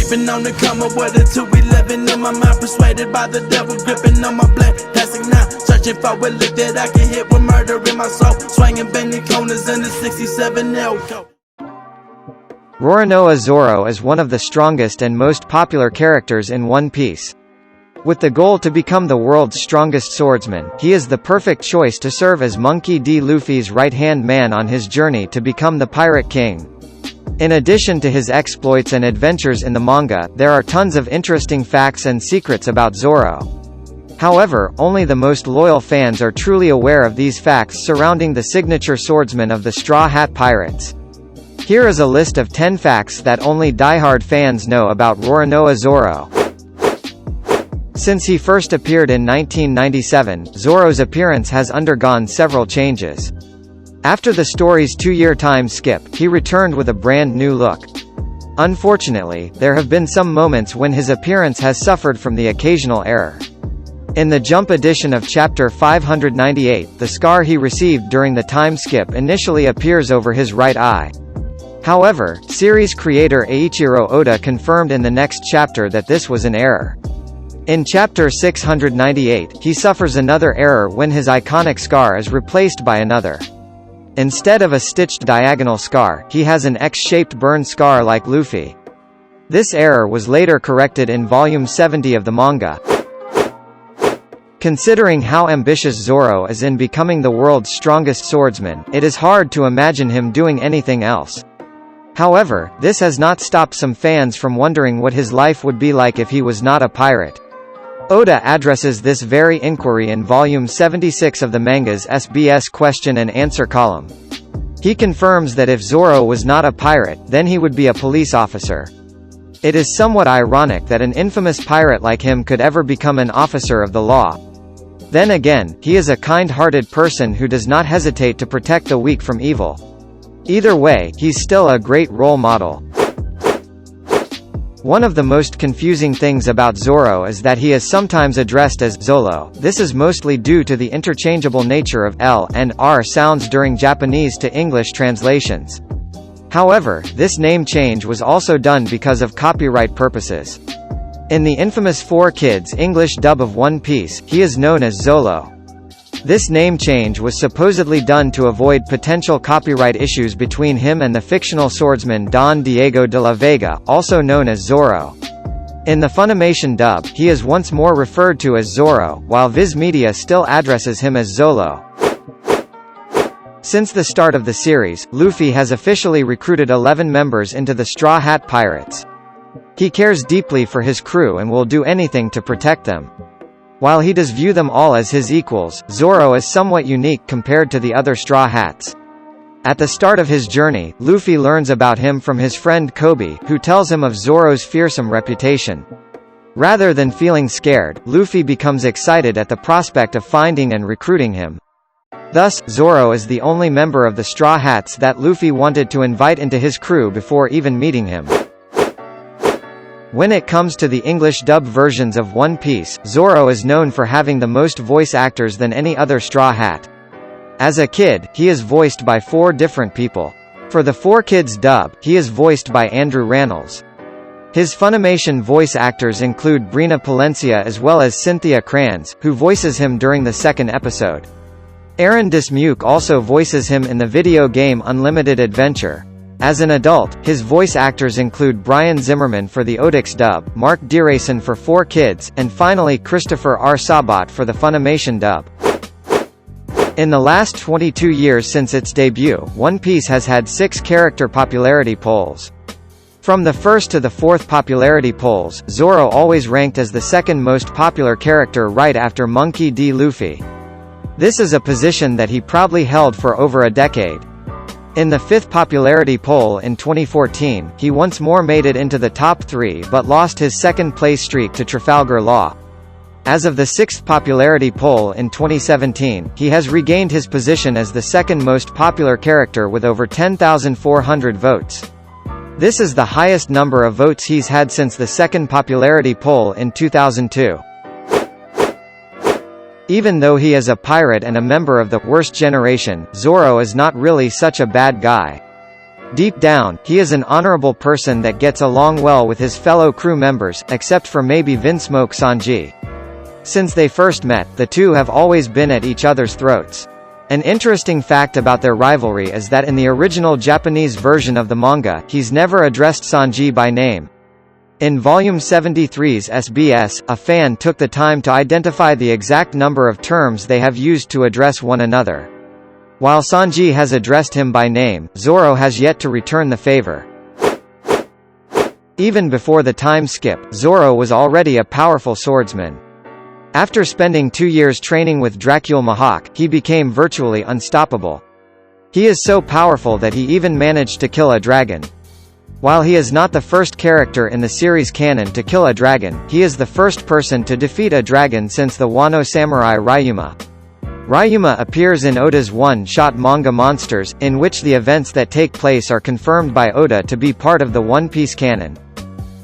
Keeping on the come up with a 211 in my mind, persuaded by the devil, gripping on my black plastic now. Searching for a lick that I can hit with murder in my soul. Swinging bending corners in the 67 Elko. Roronoa Zoro is one of the strongest and most popular characters in One Piece. With the goal to become the world's strongest swordsman, he is the perfect choice to serve as Monkey D. Luffy's right-hand man on his journey to become the Pirate King. In addition to his exploits and adventures in the manga, there are tons of interesting facts and secrets about Zoro. However, only the most loyal fans are truly aware of these facts surrounding the signature swordsman of the Straw Hat Pirates. Here is a list of 10 facts that only diehard fans know about Roronoa Zoro. Since he first appeared in 1997, Zoro's appearance has undergone several changes. After the story's 2-year time skip, he returned with a brand new look. Unfortunately, there have been some moments when his appearance has suffered from the occasional error. In the Jump edition of Chapter 598, the scar he received during the time skip initially appears over his right eye. However, series creator Eiichiro Oda confirmed in the next chapter that this was an error. In Chapter 698, he suffers another error when his iconic scar is replaced by another. Instead of a stitched diagonal scar, he has an X-shaped burn scar like Luffy. This error was later corrected in Volume 70 of the manga. Considering how ambitious Zoro is in becoming the world's strongest swordsman, it is hard to imagine him doing anything else. However, this has not stopped some fans from wondering what his life would be like if he was not a pirate. Oda addresses this very inquiry in Volume 76 of the manga's SBS question and answer column. He confirms that if Zoro was not a pirate, then he would be a police officer. It is somewhat ironic that an infamous pirate like him could ever become an officer of the law. Then again, he is a kind-hearted person who does not hesitate to protect the weak from evil. Either way, he's still a great role model. One of the most confusing things about Zoro is that he is sometimes addressed as Zolo. This is mostly due to the interchangeable nature of L and R sounds during Japanese to English translations. However, this name change was also done because of copyright purposes. In the infamous 4Kids English dub of One Piece, he is known as Zolo. This name change was supposedly done to avoid potential copyright issues between him and the fictional swordsman Don Diego de la Vega, also known as Zoro. In the Funimation dub, he is once more referred to as Zoro, while Viz Media still addresses him as Zolo. Since the start of the series, Luffy has officially recruited 11 members into the Straw Hat Pirates. He cares deeply for his crew and will do anything to protect them. While he does view them all as his equals, Zoro is somewhat unique compared to the other Straw Hats. At the start of his journey, Luffy learns about him from his friend Kobe, who tells him of Zoro's fearsome reputation. Rather than feeling scared, Luffy becomes excited at the prospect of finding and recruiting him. Thus, Zoro is the only member of the Straw Hats that Luffy wanted to invite into his crew before even meeting him. When it comes to the English dub versions of One Piece, Zoro is known for having the most voice actors than any other Straw Hat. As a kid, he is voiced by 4 different people. For the 4Kids dub, he is voiced by Andrew Rannells. His Funimation voice actors include Brina Palencia as well as Cynthia Kranz, who voices him during the 2nd episode. Aaron Dismuke also voices him in the video game Unlimited Adventure. As an adult, his voice actors include Brian Zimmerman for the Odix dub, Mark Dirason for 4Kids, and finally Christopher R. Sabat for the Funimation dub. In the last 22 years since its debut, One Piece has had 6 character popularity polls. From the 1st to the 4th popularity polls, Zoro always ranked as the 2nd most popular character right after Monkey D. Luffy. This is a position that he proudly held for over a decade. In the 5th popularity poll in 2014, he once more made it into the top 3 but lost his 2nd place streak to Trafalgar Law. As of the 6th popularity poll in 2017, he has regained his position as the 2nd most popular character with over 10,400 votes. This is the highest number of votes he's had since the 2nd popularity poll in 2002. Even though he is a pirate and a member of the worst generation, Zoro is not really such a bad guy. Deep down, he is an honorable person that gets along well with his fellow crew members, except for maybe Vinsmoke Sanji. Since they first met, the two have always been at each other's throats. An interesting fact about their rivalry is that in the original Japanese version of the manga, he's never addressed Sanji by name. In Volume 73's SBS, a fan took the time to identify the exact number of terms they have used to address one another. While Sanji has addressed him by name, Zoro has yet to return the favor. Even before the time skip, Zoro was already a powerful swordsman. After spending 2 years training with Dracul Mihawk, he became virtually unstoppable. He is so powerful that he even managed to kill a dragon. While he is not the first character in the series canon to kill a dragon, he is the first person to defeat a dragon since the Wano samurai Ryuma. Ryuma appears in Oda's one-shot manga Monsters, in which the events that take place are confirmed by Oda to be part of the One Piece canon.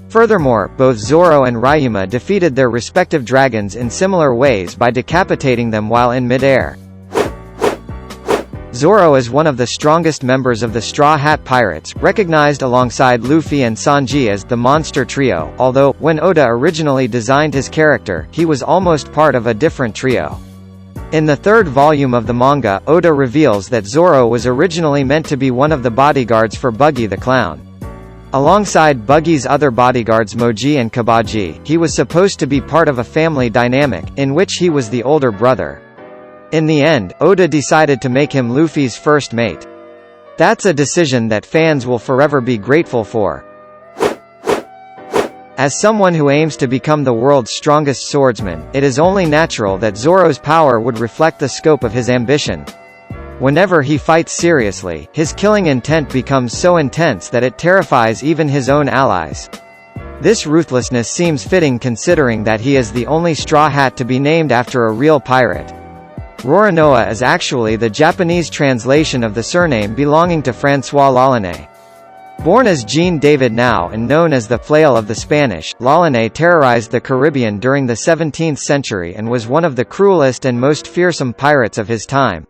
Furthermore, both Zoro and Ryuma defeated their respective dragons in similar ways by decapitating them while in mid-air. Zoro is one of the strongest members of the Straw Hat Pirates, recognized alongside Luffy and Sanji as the Monster Trio, although, when Oda originally designed his character, he was almost part of a different trio. In the third volume of the manga, Oda reveals that Zoro was originally meant to be one of the bodyguards for Buggy the Clown. Alongside Buggy's other bodyguards Moji and Kabaji, he was supposed to be part of a family dynamic, in which he was the older brother. In the end, Oda decided to make him Luffy's first mate. That's a decision that fans will forever be grateful for. As someone who aims to become the world's strongest swordsman, it is only natural that Zoro's power would reflect the scope of his ambition. Whenever he fights seriously, his killing intent becomes so intense that it terrifies even his own allies. This ruthlessness seems fitting considering that he is the only Straw Hat to be named after a real pirate. Roronoa is actually the Japanese translation of the surname belonging to François Lalonnet. Born as Jean David Nau and known as the Flail of the Spanish, Lalonnet terrorized the Caribbean during the 17th century and was one of the cruelest and most fearsome pirates of his time.